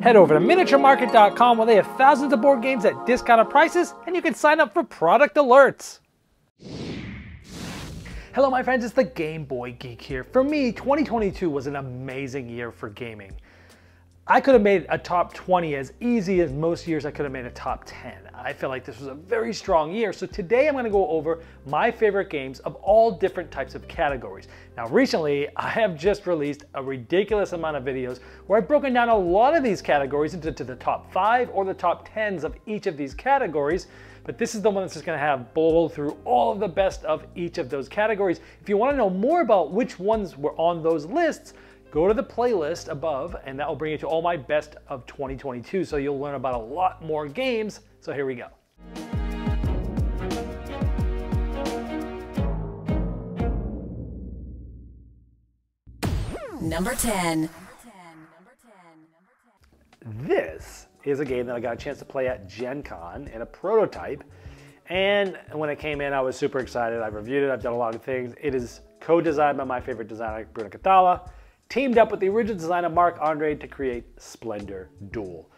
Head over to miniaturemarket.com where they have thousands of board games at discounted prices, and you can sign up for product alerts. Hello my friends, it's the Game Boy Geek here. For me, 2022 was an amazing year for gaming. I could have made a top 20 as easy as most years I could have made a top 10. I feel like this was a very strong year, so today I'm going to go over my favorite games of all different types of categories. Now recently, I have just released a ridiculous amount of videos where I've broken down a lot of these categories into the top 5 or the top 10s of each of these categories, but this is the one that's just going to have bowl through all of the best of each of those categories. If you want to know more about which ones were on those lists, go to the playlist above and that will bring you to all my best of 2022, so you'll learn about a lot more games. So here we go. Number 10. This is a game that I got a chance to play at Gen Con in a prototype, and when it came in I was super excited. I've reviewed it, I've done a lot of things. It is co-designed by my favorite designer, Bruno Cathala, teamed up with the original designer Marc Andre to create Splendor Duel.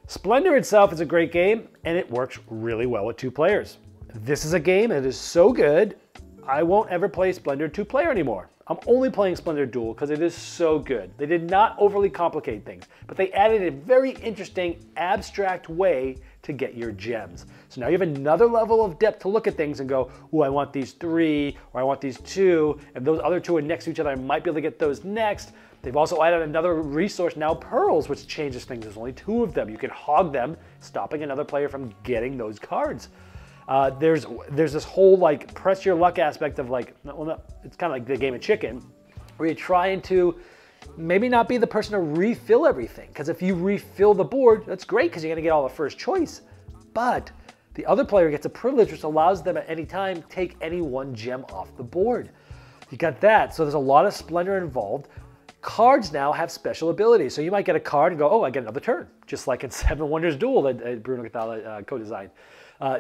Splendor itself is a great game and it works really well with 2 players. This is a game that is so good, I won't ever play Splendor 2-player anymore. I'm only playing Splendor Duel because it is so good. They did not overly complicate things, but they added a very interesting, abstract way to get your gems. So now you have another level of depth to look at things and go, oh, I want these 3, or I want these 2, and those other 2 are next to each other, I might be able to get those next. They've also added another resource now, pearls, which changes things. There's only 2 of them. You can hog them, stopping another player from getting those cards. There's this whole like press your luck aspect of like, well, no, it's kind of like the game of chicken, where you're trying to maybe not be the person to refill everything. Because if you refill the board, that's great because you're going to get all the first choice. But the other player gets a privilege which allows them at any time take any 1 gem off the board. You got that. So there's a lot of splendor involved. Cards now have special abilities. So you might get a card and go, oh, I get another turn. Just like in 7 Wonders Duel that Bruno Cathala co-designed.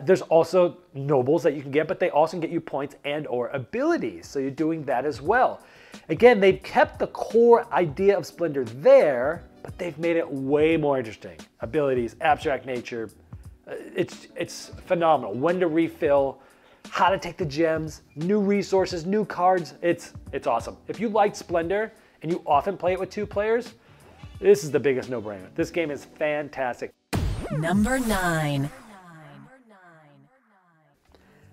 There's also nobles that you can get, but they also get you points and or abilities. So you're doing that as well. Again, they've kept the core idea of Splendor there, but they've made it way more interesting. Abilities, abstract nature, it's phenomenal. When to refill, how to take the gems, new resources, new cards. It's awesome. If you like Splendor and you often play it with 2 players, this is the biggest no-brainer. This game is fantastic. Number 9.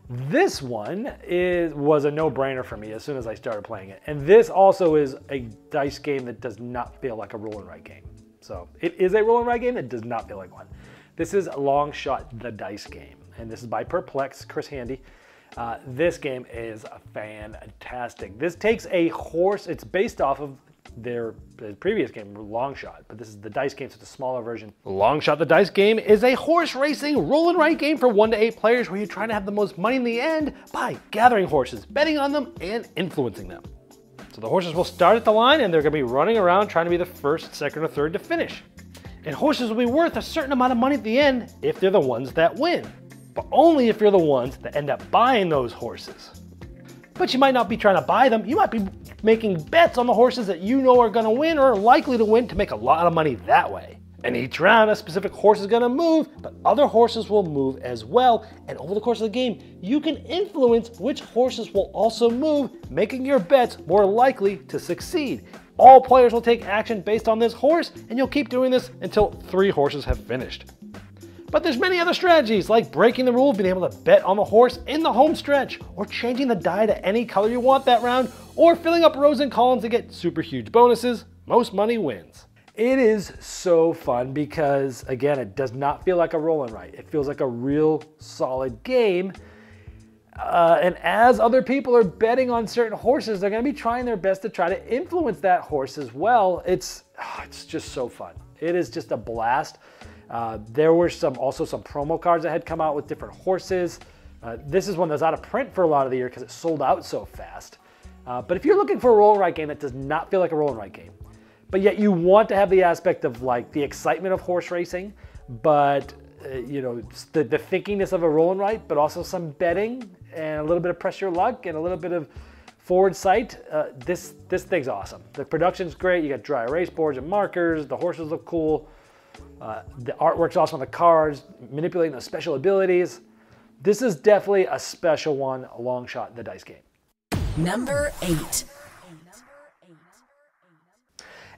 This one was a no-brainer for me as soon as I started playing it. And this also is a dice game that does not feel like a roll and write game. So it is a roll and write game that does not feel like one. This is Long Shot the Dice Game. And this is by Perplex, Chris Handy. This game is fantastic. This takes a horse, it's based off of their previous game, Long Shot, but this is the dice game, so it's a smaller version. Long Shot the Dice Game is a horse racing roll and write game for 1 to 8 players where you're trying to have the most money in the end by gathering horses, betting on them, and influencing them. So the horses will start at the line and they're going to be running around trying to be the first, second, or third to finish. And horses will be worth a certain amount of money at the end if they're the ones that win, but only if you're the ones that end up buying those horses. But you might not be trying to buy them, you might be making bets on the horses that you know are going to win or are likely to win to make a lot of money that way. And each round a specific horse is going to move, but other horses will move as well. And over the course of the game, you can influence which horses will also move, making your bets more likely to succeed. All players will take action based on this horse, and you'll keep doing this until 3 horses have finished. But there's many other strategies, like breaking the rule of being able to bet on the horse in the home stretch, or changing the die to any color you want that round, or filling up rows and columns to get super huge bonuses. Most money wins. It is so fun because, again, it does not feel like a roll and write. It feels like a real solid game. And as other people are betting on certain horses, they're going to be trying their best to try to influence that horse as well. It's just so fun. It is just a blast. There were also some promo cards that had come out with different horses. This is one that's out of print for a lot of the year because it sold out so fast. But if you're looking for a roll and write game that does not feel like a roll and write game, but yet you want to have the aspect of like the excitement of horse racing, but you know, the thinkiness of a roll and write, but also some betting and a little bit of press your luck and a little bit of forward sight, this thing's awesome. The production's great. You got dry erase boards and markers. The horses look cool. The artwork's awesome on the cards, manipulating those special abilities. This is definitely a special one, a long shot in the dice game. Number 8.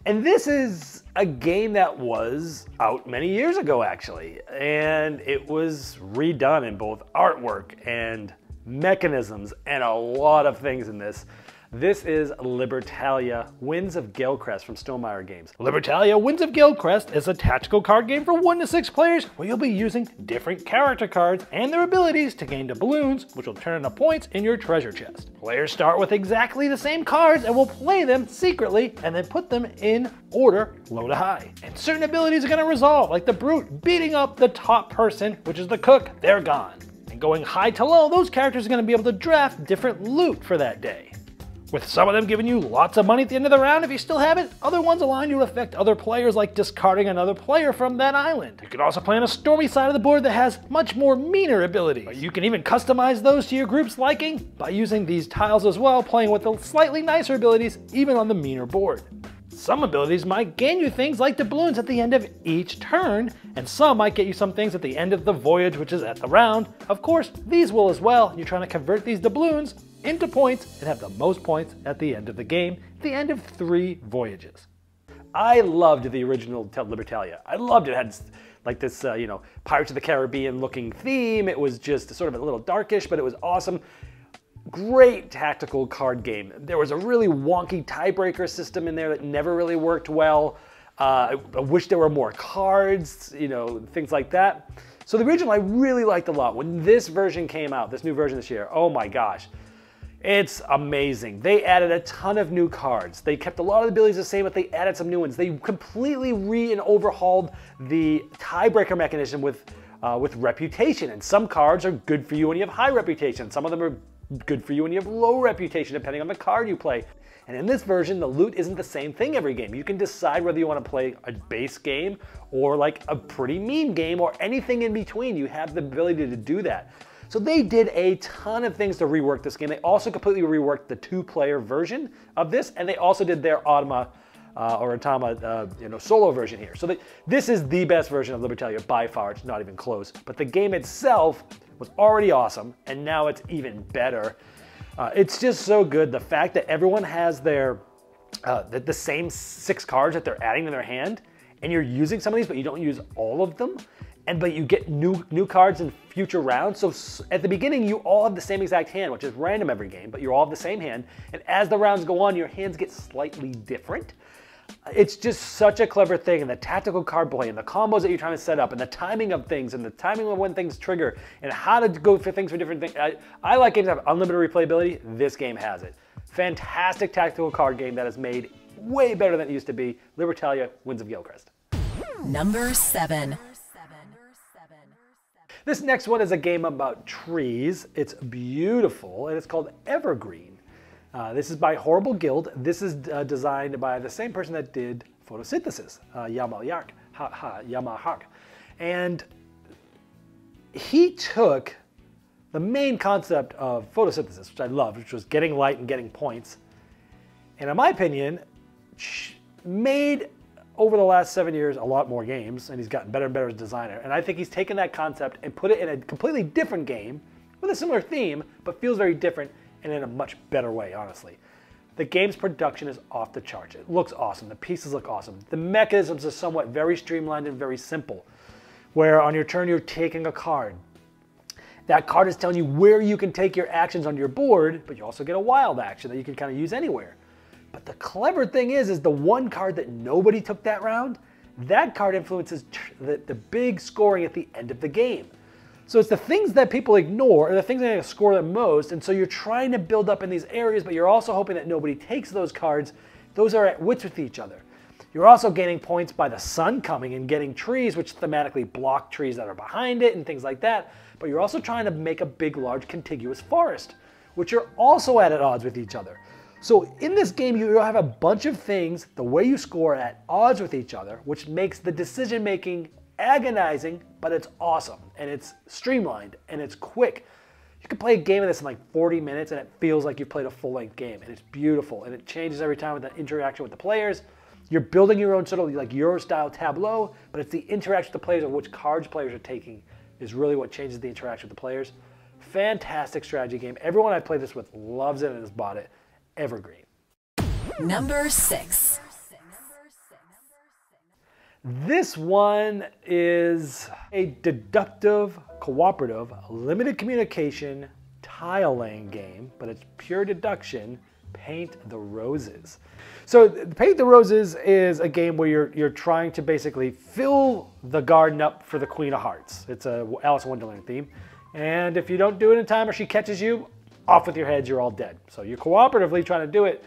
And this is a game that was out many years ago, actually. And it was redone in both artwork and mechanisms and a lot of things in this. This is Libertalia, Winds of Galecrest from Stonemaier Games. Libertalia, Winds of Galecrest is a tactical card game for 1 to 6 players where you'll be using different character cards and their abilities to gain doubloons, which will turn into points in your treasure chest. Players start with exactly the same cards and will play them secretly and then put them in order low to high. And certain abilities are going to resolve, like the Brute beating up the top person, which is the cook, they're gone. And going high to low, those characters are going to be able to draft different loot for that day. With some of them giving you lots of money at the end of the round if you still have it, other ones allowing you to affect other players like discarding another player from that island. You can also play on a stormy side of the board that has much more meaner abilities. But you can even customize those to your group's liking by using these tiles as well, playing with the slightly nicer abilities even on the meaner board. Some abilities might gain you things like doubloons at the end of each turn, and some might get you some things at the end of the voyage, which is at the round. Of course, these will as well. You're trying to convert these doubloons into points and have the most points at the end of the game, at the end of 3 voyages. I loved the original Libertalia. I loved it. It had like this, Pirates of the Caribbean looking theme. It was just sort of a little darkish, but it was awesome. Great tactical card game. There was a really wonky tiebreaker system in there that never really worked well. I wish there were more cards, things like that. So the original I really liked a lot. When this version came out, this new version this year, oh my gosh, it's amazing. They added a ton of new cards. They kept a lot of the abilities the same, but they added some new ones. They completely and overhauled the tiebreaker mechanism with reputation. And some cards are good for you when you have high reputation. Some of them are good for you when you have low reputation, depending on the card you play. And in this version, the loot isn't the same thing every game. You can decide whether you want to play a base game or like a pretty mean game or anything in between. You have the ability to do that. So they did a ton of things to rework this game. They also completely reworked the 2-player version of this, and they also did their Automa solo version here. So this is the best version of Libertalia by far. It's not even close. But the game itself was already awesome, and now it's even better. It's just so good. The fact that everyone has their the same 6 cards that they're adding to their hand, and you're using some of these, but you don't use all of them. But you get new cards in future rounds. So at the beginning, you all have the same exact hand, which is random every game, but you all have the same hand. And as the rounds go on, your hands get slightly different. It's just such a clever thing, and the tactical card play and the combos that you're trying to set up and the timing of things and the timing of when things trigger and how to go for things for different things. I like games that have unlimited replayability. This game has it. Fantastic tactical card game that is made way better than it used to be. Libertalia, Winds of Galecrest. Number 7. This next one is a game about trees. It's beautiful, and it's called Evergreen. This is by Horrible Guild. This is designed by the same person that did Photosynthesis, Yamahak. And he took the main concept of photosynthesis, which I loved, which was getting light and getting points, and in my opinion, made over the last 7 years a lot more games, and he's gotten better and better as a designer. And I think he's taken that concept and put it in a completely different game with a similar theme, but feels very different and in a much better way, honestly. The game's production is off the charts. It looks awesome. The pieces look awesome. The mechanisms are somewhat very streamlined and very simple, where on your turn you're taking a card. That card is telling you where you can take your actions on your board, but you also get a wild action that you can kind of use anywhere. But the clever thing is the one card that nobody took that round, that card influences the big scoring at the end of the game. So it's the things that people ignore, or the things that score the most, and so you're trying to build up in these areas, but you're also hoping that nobody takes those cards. Those are at wits with each other. You're also gaining points by the sun coming and getting trees, which thematically block trees that are behind it and things like that. But you're also trying to make a big, large, contiguous forest, which are also at odds with each other. So in this game, you have a bunch of things, the way you score, at odds with each other, which makes the decision-making agonizing, but it's awesome, and it's streamlined, and it's quick. You can play a game of this in like 40 minutes and it feels like you played a full-length game, and it's beautiful, and it changes every time with the interaction with the players. You're building your own sort of like Euro-style tableau, but it's the interaction with the players of which cards players are taking is really what changes the interaction with the players. Fantastic strategy game. Everyone I played this with loves it and has bought it. Evergreen. Number 6. This one is a deductive, cooperative, limited communication, tile laying game, but it's pure deduction. Paint the Roses. So Paint the Roses is a game where you're trying to basically fill the garden up for the Queen of Hearts. It's a Alice in Wonderland theme. And if you don't do it in time or she catches you, off with your heads, you're all dead. So you're cooperatively trying to do it.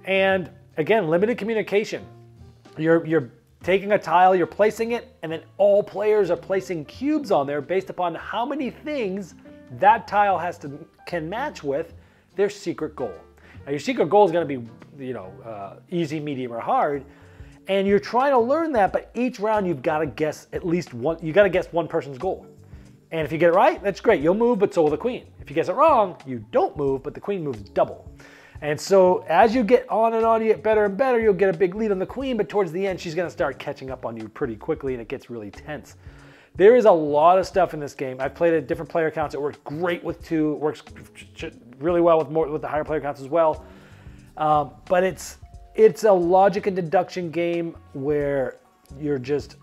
And again, limited communication. You're taking a tile, you're placing it, and then all players are placing cubes on there based upon how many things that tile can match with their secret goal. Now your secret goal is going to be, easy, medium, or hard, and you're trying to learn that. But each round you've got to guess at least one. You got to guess one person's goal, and if you get it right, that's great. You'll move, but so will the queen. If you guess it wrong, you don't move, but the queen moves double. And so as you get on and on, you get better and better, you'll get a big lead on the queen, but towards the end, she's going to start catching up on you pretty quickly, and it gets really tense. There is a lot of stuff in this game. I've played at different player counts. It works great with 2. It works really well with the higher player counts as well. But it's a logic and deduction game where there's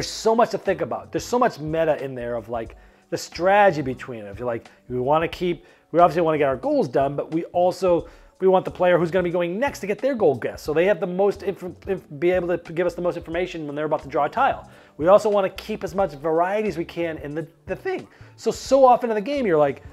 so much to think about. There's so much meta in there of like the strategy between it. If you're like, we obviously want to get our goals done, but we want the player who's going to be going next to get their goal guessed. So they have the most, be able to give us the most information when they're about to draw a tile. We also want to keep as much variety as we can in the thing. So often in the game, you're like,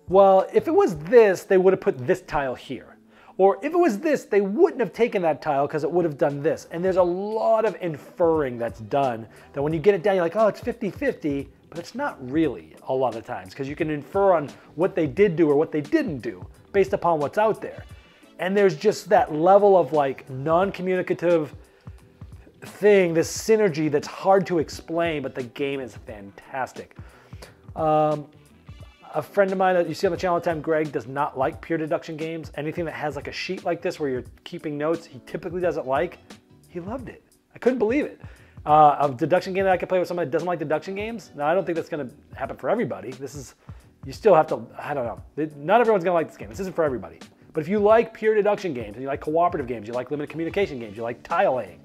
well, if it was this, they would have put this tile here. Or if it was this, they wouldn't have taken that tile because it would have done this. And there's a lot of inferring that's done that when you get it down, you're like, oh, it's 50-50, but it's not really a lot of times because you can infer on what they did do or what they didn't do based upon what's out there. And there's just that level of like non-communicative thing, this synergy that's hard to explain, but the game is fantastic. A friend of mine that you see on the channel all the time, Greg, does not like pure deduction games. Anything that has like a sheet like this where you're keeping notes, he typically doesn't like. He loved it. I couldn't believe it. A deduction game that I could play with somebody that doesn't like deduction games. Now, I don't think that's going to happen for everybody. You still have to, I don't know. Not everyone's going to like this game. This isn't for everybody. But if you like pure deduction games, and you like cooperative games, you like limited communication games, you like tile laying,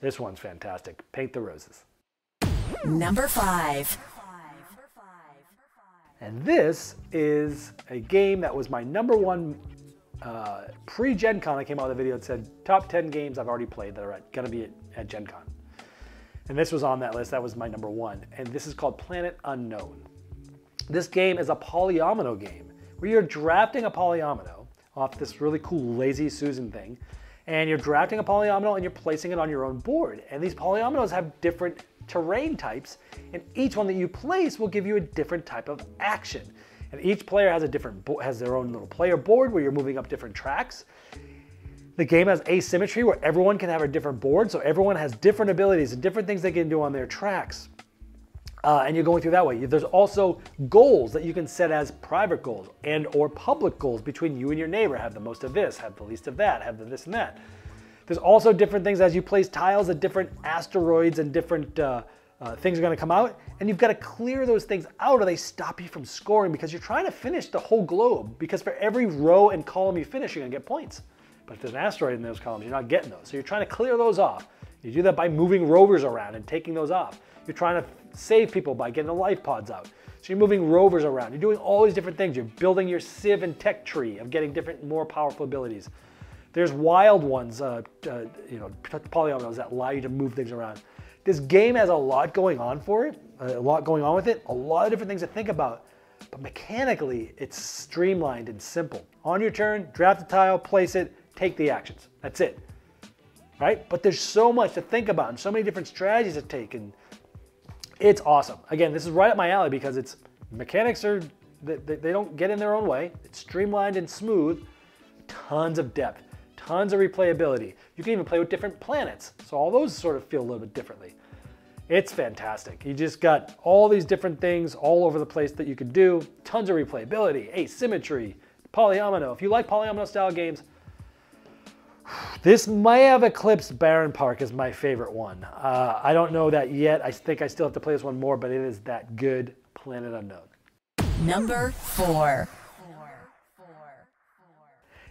this one's fantastic. Paint the Roses. Number 5. And this is a game that was my number 1 pre-Gen Con. I came out with a video that said top 10 games I've already played that are going to be at Gen Con. And this was on that list. That was my number 1. And this is called Planet Unknown. This game is a polyomino game where you're drafting a polyomino off this really cool Lazy Susan thing. And you're drafting a polyomino and you're placing it on your own board. And these polyominoes have different terrain types, and each one that you place will give you a different type of action. And each player has their own little player board where you're moving up different tracks. The game has asymmetry where everyone can have a different board, so everyone has different abilities and different things they can do on their tracks. And you're going through that way. There's also goals that you can set as private goals and or public goals between you and your neighbor. Have the most of this, have the least of that, have the this and that. There's also different things as you place tiles at different asteroids and different things are going to come out. And you've got to clear those things out or they stop you from scoring because you're trying to finish the whole globe. Because for every row and column you finish, you're going to get points. But if there's an asteroid in those columns, you're not getting those. So you're trying to clear those off. You do that by moving rovers around and taking those off. You're trying to save people by getting the life pods out. So you're moving rovers around. You're doing all these different things. You're building your civ and tech tree of getting different, more powerful abilities. There's wild ones, polyominoes that allow you to move things around. This game has a lot going on for it, a lot going on with it, a lot of different things to think about. But mechanically, it's streamlined and simple. On your turn, draft a tile, place it, take the actions. That's it, right? But there's so much to think about and so many different strategies to take, and it's awesome. Again, this is right up my alley because its mechanics they don't get in their own way. It's streamlined and smooth, tons of depth. Tons of replayability. You can even play with different planets. So all those sort of feel a little bit differently. It's fantastic. You just got all these different things all over the place that you could do. Tons of replayability, asymmetry, polyomino. If you like polyomino style games, this may have eclipsed Barren Park as my favorite one. I don't know that yet. I think I still have to play this one more, but it is that good. Planet Unknown. Number 4.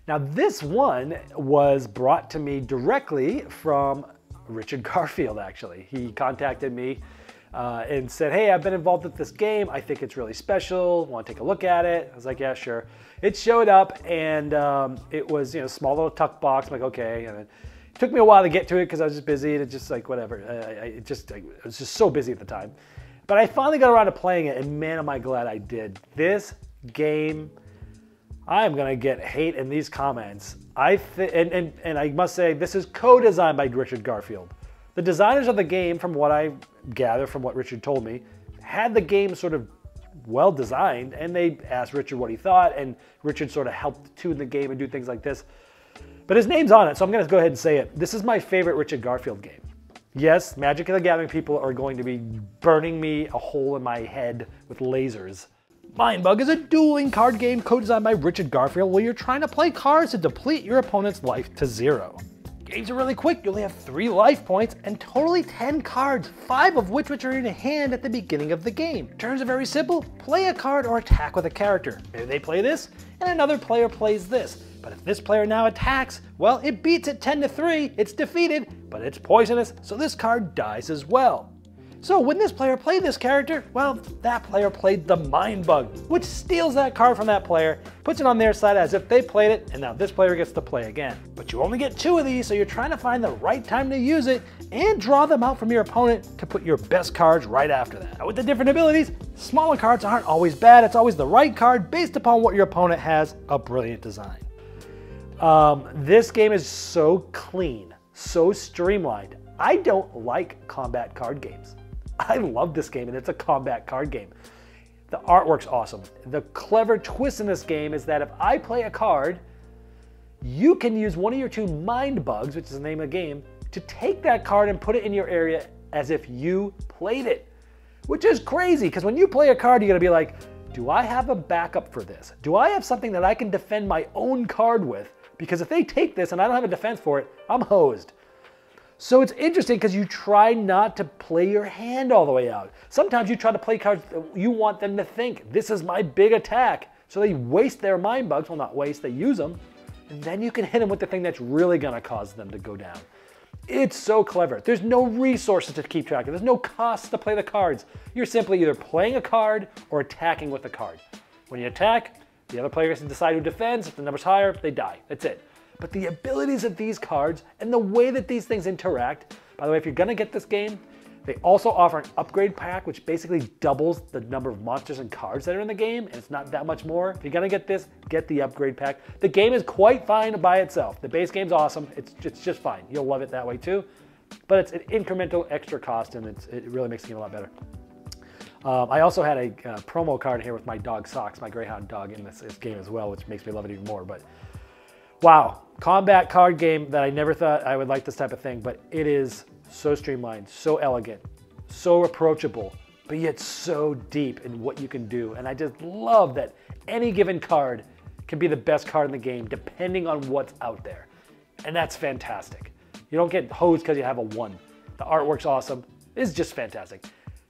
Now this one was brought to me directly from Richard Garfield, actually. He contacted me and said, hey, I've been involved with this game. I think it's really special. Want to take a look at it? I was like, yeah, sure. It showed up and it was, small little tuck box. I'm like, okay. And it took me a while to get to it because I was just busy and it's just like, whatever. I was just so busy at the time. But I finally got around to playing it and man, am I glad I did. This game, I am gonna get hate in these comments. And I must say, this is co-designed by Richard Garfield. The designers of the game, from what I gather from what Richard told me, had the game sort of well designed, and they asked Richard what he thought, and Richard sort of helped tune the game and do things like this. But his name's on it, so I'm gonna go ahead and say it. This is my favorite Richard Garfield game. Yes, Magic the Gathering people are going to be burning me a hole in my head with lasers. Mindbug is a dueling card game co-designed by Richard Garfield where you're trying to play cards to deplete your opponent's life to 0. Games are really quick, you only have 3 life points and totally 10 cards, 5 of which are in hand at the beginning of the game. Turns are very simple, play a card or attack with a character. Maybe they play this and another player plays this. But if this player now attacks, well, it beats it 10-3, it's defeated, but it's poisonous, so this card dies as well. So when this player played this character, well, that player played the Mind Bug, which steals that card from that player, puts it on their side as if they played it, and now this player gets to play again. But you only get 2 of these, so you're trying to find the right time to use it and draw them out from your opponent to put your best cards right after that. Now with the different abilities, smaller cards aren't always bad, it's always the right card based upon what your opponent has, a brilliant design. This game is so clean, so streamlined. I don't like combat card games. I love this game and it's a combat card game. The artwork's awesome. The clever twist in this game is that if I play a card, you can use one of your 2 Mind Bugs, which is the name of the game, to take that card and put it in your area as if you played it. Which is crazy, because when you play a card, you're gonna be like, do I have a backup for this? Do I have something that I can defend my own card with? Because if they take this and I don't have a defense for it, I'm hosed. So it's interesting because you try not to play your hand all the way out. Sometimes you try to play cards you want them to think, this is my big attack. So they waste their Mind Bugs, well not waste, they use them. And then you can hit them with the thing that's really gonna cause them to go down. It's so clever. There's no resources to keep track of. There's no costs to play the cards. You're simply either playing a card or attacking with the card. When you attack, the other player gets to decide who defends. If the number's higher, they die. That's it. But the abilities of these cards and the way that these things interact, by the way, if you're gonna get this game, they also offer an upgrade pack, which basically doubles the number of monsters and cards that are in the game, and it's not that much more. If you're gonna get this, get the upgrade pack. The game is quite fine by itself. The base game's awesome. It's just fine. You'll love it that way too. But it's an incremental extra cost, and it really makes the game a lot better. I also had a promo card here with my dog Socks, my Greyhound dog, in this game as well, which makes me love it even more. But wow, combat card game that I never thought I would like this type of thing, but it is so streamlined, so elegant, so approachable, but yet so deep in what you can do. And I just love that any given card can be the best card in the game depending on what's out there. And that's fantastic. You don't get hosed because you have a 1. The artwork's awesome. It's just fantastic.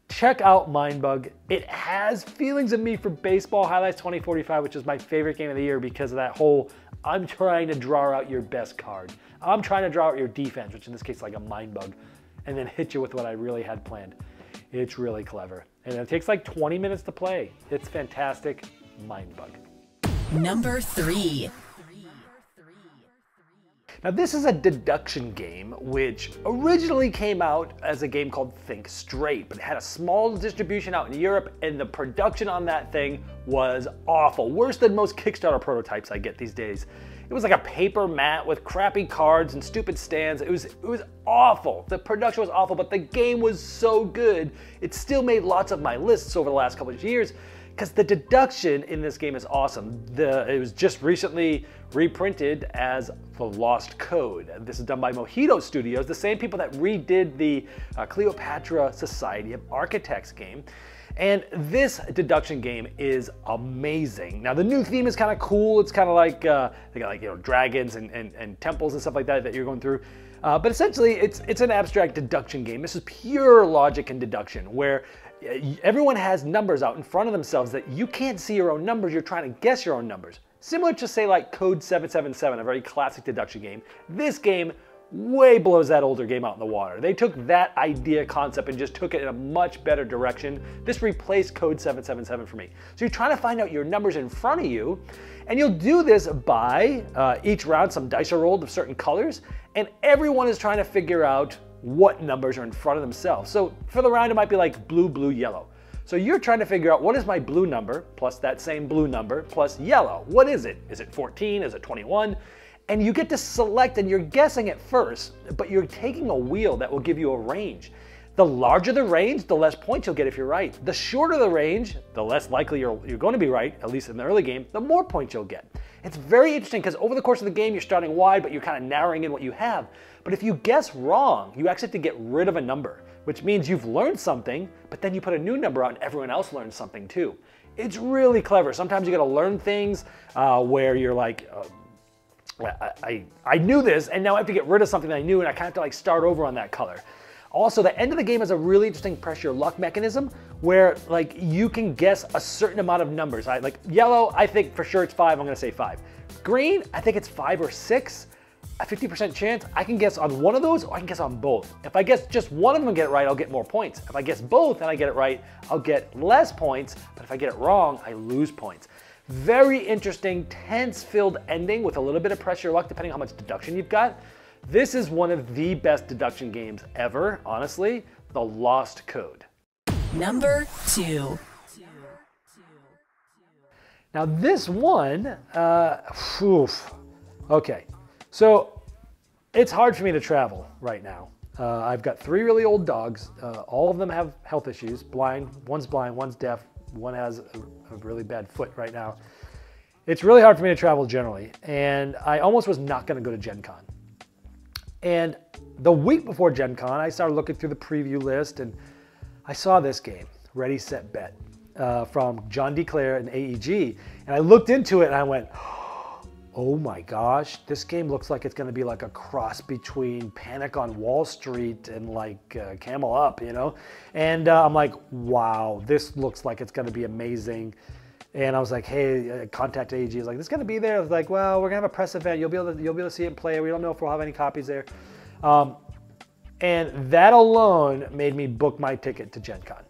Check out Mindbug. It has feelings of me for Baseball Highlights 2045, which is my favorite game of the year because of that whole, I'm trying to draw out your best card. I'm trying to draw out your defense, which in this case is like a Mindbug, and then hit you with what I really had planned. It's really clever. And it takes like 20 minutes to play. It's fantastic. Mindbug. Number 3. Now this is a deduction game which originally came out as a game called Think Straight, but it had a small distribution out in Europe and the production on that thing was awful. Worse than most Kickstarter prototypes I get these days. It was like a paper mat with crappy cards and stupid stands. It was awful. The production was awful, but the game was so good. It still made lots of my lists over the last couple of years because the deduction in this game is awesome. It was just recently reprinted as the Lost Code. This is done by Mojito Studios, the same people that redid the Cleopatra Society of Architects game. And this deduction game is amazing. Now the new theme is kind of cool. It's kind of like, they got like, dragons and temples and stuff like that you're going through. But essentially it's an abstract deduction game. This is pure logic and deduction where everyone has numbers out in front of themselves that you can't see your own numbers. You're trying to guess your own numbers. Similar to say like Code 777, a very classic deduction game. This game way blows that older game out in the water. They took that idea concept and just took it in a much better direction. This replaced Code 777 for me. So you're trying to find out your numbers in front of you, and you'll do this by each round some dice are rolled of certain colors, and everyone is trying to figure out what numbers are in front of themselves. So for the round it might be like blue, blue, yellow. So you're trying to figure out what is my blue number plus that same blue number plus yellow. What is it? Is it 14? Is it 21? And you get to select, and you're guessing at first, but you're taking a wheel that will give you a range. The larger the range, the less points you'll get if you're right. The shorter the range, the less likely you're going to be right, at least in the early game, the more points you'll get. It's very interesting because over the course of the game, you're starting wide, but you're kind of narrowing in what you have. But if you guess wrong, you actually have to get rid of a number, which means you've learned something, but then you put a new number out and everyone else learns something too. It's really clever. Sometimes you got to learn things where you're like, I knew this, and now I have to get rid of something that I knew, and I kind of have to like start over on that color. Also, the end of the game has a really interesting press your luck mechanism where like you can guess a certain amount of numbers. Like yellow, I think for sure it's 5, I'm gonna say 5. Green, I think it's 5 or 6. A 50% chance, I can guess on one of those or I can guess on both. If I guess just one of them and get it right, I'll get more points. If I guess both and I get it right, I'll get less points, but if I get it wrong, I lose points. Very interesting, tense-filled ending with a little bit of pressure luck depending on how much deduction you've got. This is one of the best deduction games ever, honestly, The Lost Code. Number 2. Now this one, okay. So it's hard for me to travel right now. I've got 3 really old dogs. All of them have health issues, one's blind, one's deaf, one has a really bad foot right now. It's really hard for me to travel generally, and I almost was not going to go to Gen Con. And the week before Gen Con, I started looking through the preview list, and I saw this game, Ready, Set, Bet, from John D. Clare and AEG, and I looked into it and I went, oh my gosh, this game looks like it's going to be like a cross between Panic on Wall Street and like Camel Up, you know? And I'm like, wow, this looks like it's going to be amazing. And I was like, hey, contact AEG. I was like, this is going to be there. I was like, well, we're going to have a press event. You'll be able to see it and play. We don't know if we'll have any copies there. And that alone made me book my ticket to Gen Con.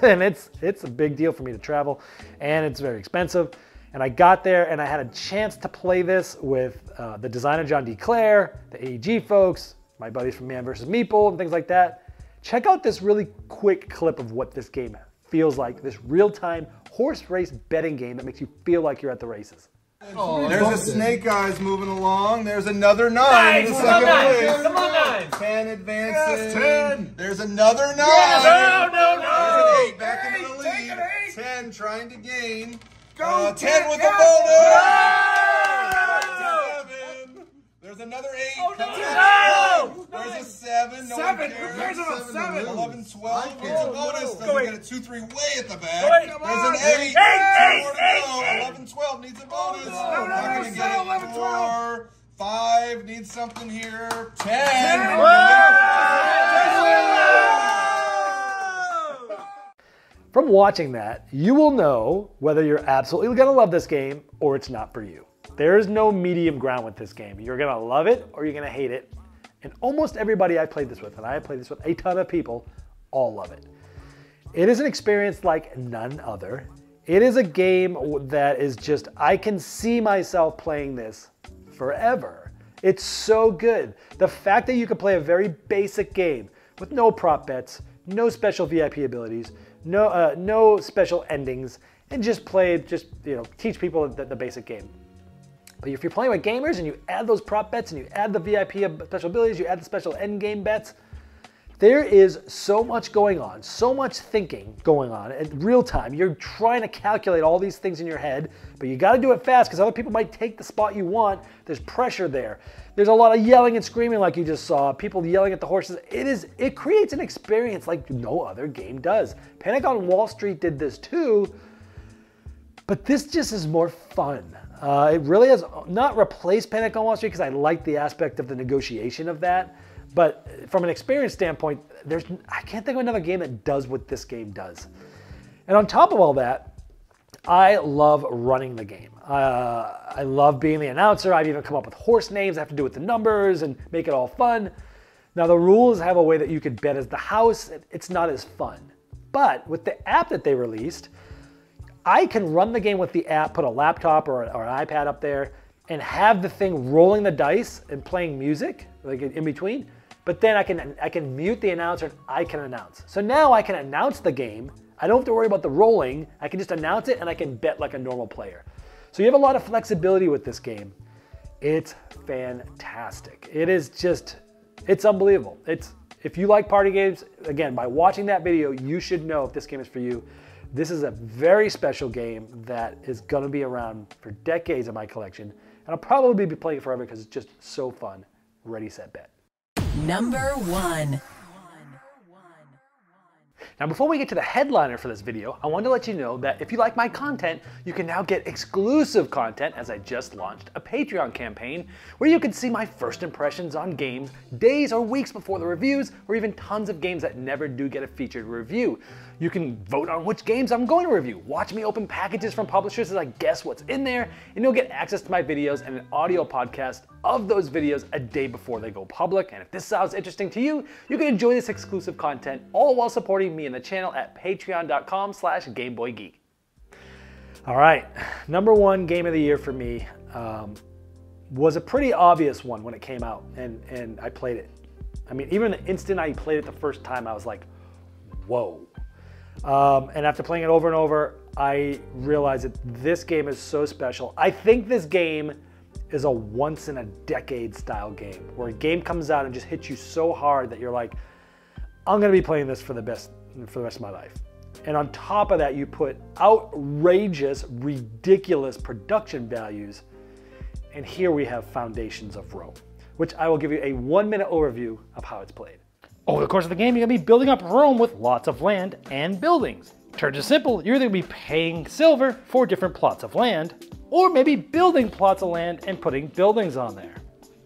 And it's a big deal for me to travel, and it's very expensive. And I got there and I had a chance to play this with the designer John D. Clare, the AEG folks, my buddies from Man vs. Meeple and things like that. Check out this really quick clip of what this game feels like, this real-time horse race betting game that makes you feel like you're at the races. Oh, there's a snake eyes moving along. There's another 9 in the second place. Come on, 9. 10 advancing. Yes, 10. There's another 9. No. There's an 8 back into the Take lead. an 8. 10 trying to gain. Go, 10 with a yes. bonus. No. 7. There's another 8. Oh, coming no. in. There's a 7. No 7. one cares. Who cares about 7? 11, 12. Needs a Oh, bonus. no. Doesn't Go get a 2, 3 way at the back. Wait, There's come on. an 8. 8. More to go. 11, 12 needs a bonus. no. Not No, gonna no, get it. 11, 12. 4, 5 needs something here. 10. 10. From watching that, you will know whether you're absolutely gonna love this game or it's not for you. There is no medium ground with this game. You're gonna love it or you're gonna hate it. And almost everybody I played this with, and I have played this with a ton of people, all love it. It is an experience like none other. It is a game that is just, I can see myself playing this forever. It's so good. The fact that you can play a very basic game with no prop bets, no special VIP abilities, no special endings, and just teach people the basic game. But if you're playing with gamers and you add those prop bets and you add the VIP special abilities, you add the special end game bets, There is so much going on, so much thinking going on in real time. You're trying to calculate all these things in your head, but you got to do it fast because other people might take the spot you want. There's pressure there. There's a lot of yelling and screaming like you just saw, people yelling at the horses. It creates an experience like no other game does. Panic on Wall Street did this too, but this just is more fun. It really has not replaced Panic on Wall Street because I like the aspect of the negotiation of that. But from an experience standpoint, I can't think of another game that does what this game does. And on top of all that, I love running the game. I love being the announcer. I've even come up with horse names that have to do with the numbers and make it all fun. Now the rules have a way that you could bet as the house. It's not as fun. But with the app that they released, I can run the game with the app, put a laptop or an iPad up there, and have the thing rolling the dice and playing music like in between. But then I can mute the announcer and I can announce. So now I can announce the game. I don't have to worry about the rolling. I can just announce it and I can bet like a normal player. So you have a lot of flexibility with this game. It's fantastic. It's unbelievable. If you like party games, again, by watching that video, you should know if this game is for you. This is a very special game that is gonna be around for decades in my collection. And I'll probably be playing it forever because it's just so fun. Ready, set, bet. Number 1. Now before we get to the headliner for this video, I wanted to let you know that if you like my content, you can now get exclusive content as I just launched a Patreon campaign where you can see my first impressions on games days or weeks before the reviews, or even tons of games that never do get a featured review. You can vote on which games I'm going to review, watch me open packages from publishers as I guess what's in there, and you'll get access to my videos and an audio podcast of those videos a day before they go public. And if this sounds interesting to you, you can enjoy this exclusive content all while supporting me and the channel at patreon.com/GameBoyGeek. All right, number 1 game of the year for me was a pretty obvious one when it came out, and I played it. I mean, even the instant I played it the first time, I was like, whoa. And after playing it over and over, I realized that this game is so special. I think this game is a once-in-a-decade style game, where a game comes out and just hits you so hard that you're like, I'm gonna be playing this for the rest of my life. And on top of that, you put outrageous, ridiculous production values. And here we have Foundations of Rome, which I will give you a 1-minute overview of how it's played. Over the course of the game, you're going to be building up Rome with lots of land and buildings. Terms are simple. You're either going to be paying silver for different plots of land, or maybe building plots of land and putting buildings on there.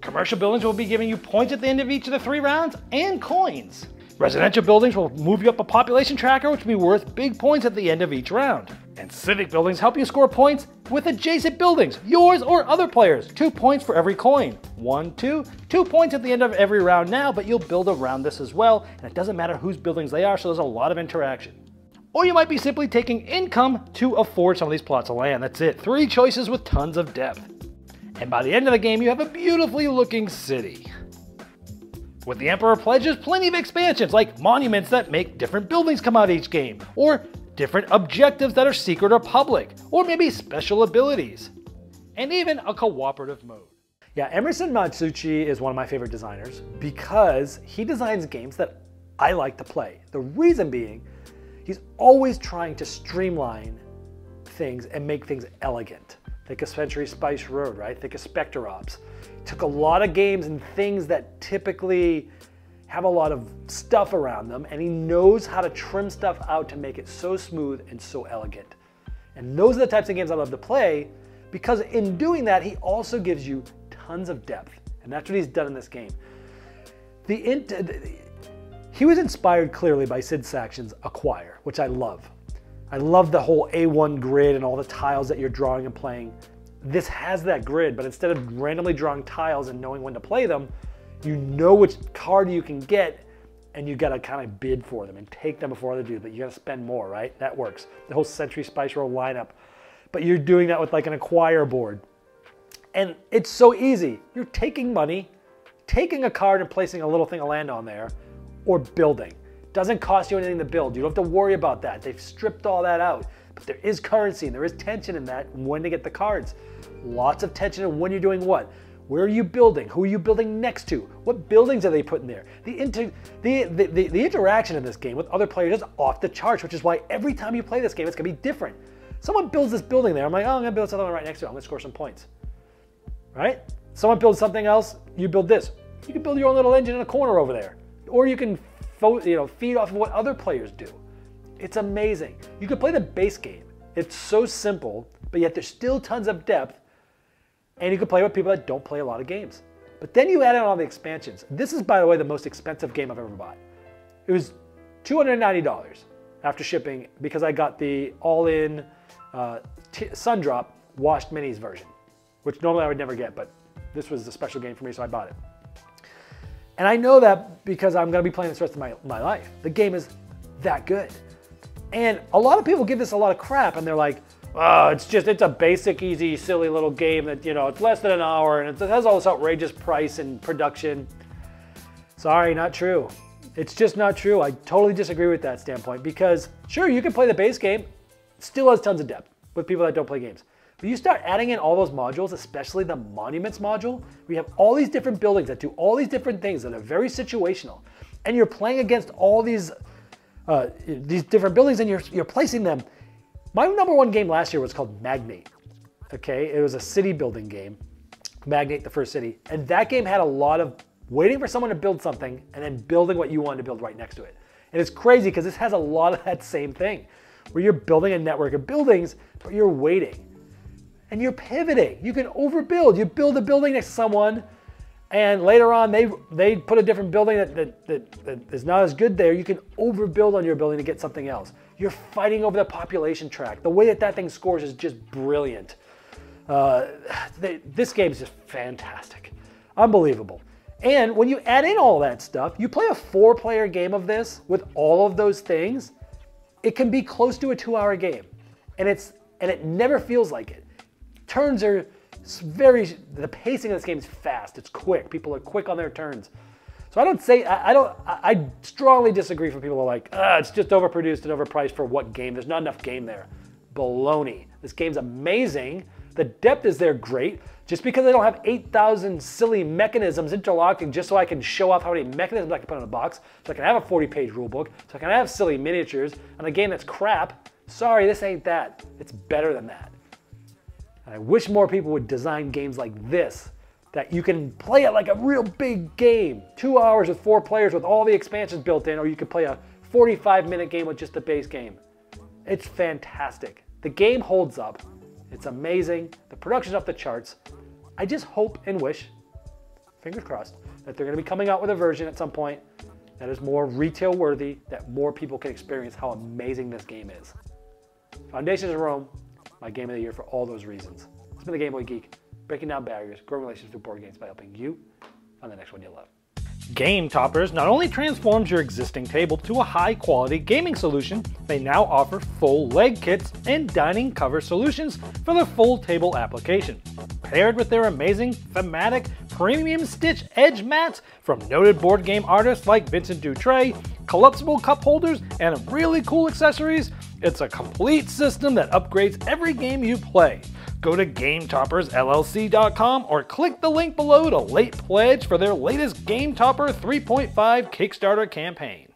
Commercial buildings will be giving you points at the end of each of the 3 rounds and coins. Residential buildings will move you up a population tracker, which will be worth big points at the end of each round. And civic buildings help you score points with adjacent buildings, yours or other players. 2 points for every coin. 1, 2, 2 points at the end of every round now, but you'll build around this as well, and it doesn't matter whose buildings they are, so there's a lot of interaction. Or you might be simply taking income to afford some of these plots of land. That's it. 3 choices with tons of depth. And by the end of the game, you have a beautifully looking city. With the Emperor Pledge, there's plenty of expansions, like monuments that make different buildings come out each game, or different objectives that are secret or public, or maybe special abilities, and even a cooperative mode. Yeah, Emerson Matsuuchi is one of my favorite designers because he designs games that I like to play. The reason being, he's always trying to streamline things and make things elegant. Think of Century Spice Road, right? Think of Spectre Ops. Took a lot of games and things that typically have a lot of stuff around them, and he knows how to trim stuff out to make it so smooth and so elegant. And those are the types of games I love to play, because in doing that, he also gives you tons of depth. And that's what he's done in this game. He was inspired clearly by Sid Sacktion's Acquire, which I love. I love the whole A1 grid and all the tiles that you're drawing and playing. This has that grid, but instead of randomly drawing tiles and knowing when to play them, you know which card you can get, and you gotta kind of bid for them and take them before others do, but you gotta spend more, right? That works. The whole Century Spice Roll lineup. But you're doing that with like an Acquire board. And it's so easy. You're taking money, taking a card and placing a little thing of land on there, or building. Doesn't cost you anything to build. You don't have to worry about that. They've stripped all that out. But there is currency and there is tension in that when to get the cards. Lots of tension in when you're doing what. Where are you building? Who are you building next to? What buildings are they putting there? The interaction in this game with other players is off the charts, which is why every time you play this game, it's gonna be different. Someone builds this building there. I'm like, oh, I'm gonna build something right next to it. I'm gonna score some points, right? Someone builds something else. You build this. You can build your own little engine in a corner over there, or you can, feed off of what other players do. It's amazing. You can play the base game. It's so simple, but yet there's still tons of depth. And you can play with people that don't play a lot of games. But then you add in all the expansions. This is, by the way, the most expensive game I've ever bought. It was $290 after shipping because I got the all-in Sundrop washed minis version, which normally I would never get, but this was a special game for me, so I bought it. And I know that because I'm going to be playing this the rest of my life. The game is that good. And a lot of people give this a lot of crap, and they're like, oh, it's a basic, easy, silly little game that, it's less than an hour and it has all this outrageous price and production. Sorry, not true. It's just not true. I totally disagree with that standpoint because, sure, you can play the base game. It still has tons of depth with people that don't play games. But you start adding in all those modules, especially the Monuments module, we have all these different buildings that do all these different things that are very situational. And you're playing against all these different buildings and you're placing them. My number one game last year was called Magnate, okay? It was a city building game, Magnate the First City. And that game had a lot of waiting for someone to build something and then building what you wanted to build right next to it. And it's crazy because this has a lot of that same thing, where you're building a network of buildings, but you're waiting. And you're pivoting. You can overbuild. You build a building next to someone, and later on they put a different building that is not as good there. You can overbuild on your building to get something else. You're fighting over the population track. The way that thing scores is just brilliant. This game is just fantastic. Unbelievable. And when you add in all that stuff, you play a 4-player game of this with all of those things, it can be close to a 2-hour game. And it never feels like it. Turns are the pacing of this game is fast. It's quick. People are quick on their turns. So I strongly disagree for people who are like, it's just overproduced and overpriced for what game? There's not enough game there. Baloney. This game's amazing. The depth is there great. Just because I don't have 8,000 silly mechanisms interlocking just so I can show off how many mechanisms I can put in a box, so I can have a 40-page rulebook, so I can have silly miniatures on a game that's crap. Sorry, this ain't that. It's better than that. And I wish more people would design games like this, that you can play it like a real big game. 2 hours with 4 players with all the expansions built in, or you could play a 45-minute game with just the base game. It's fantastic. The game holds up. It's amazing. The production's off the charts. I just hope and wish, fingers crossed, that they're going to be coming out with a version at some point that is more retail worthy, that more people can experience how amazing this game is. Foundations of Rome, my game of the year for all those reasons. It's been the Game Boy Geek, breaking down barriers, growing relationships with board games by helping you on the next one you'll love. Game Toppers not only transforms your existing table to a high-quality gaming solution, they now offer full leg kits and dining cover solutions for the full table application. Paired with their amazing, thematic, premium stitch edge mats from noted board game artists like Vincent Dutray, collapsible cup holders, and really cool accessories, it's a complete system that upgrades every game you play. Go to GameToppersLLC.com or click the link below to late pledge for their latest Game Topper 3.5 Kickstarter campaign.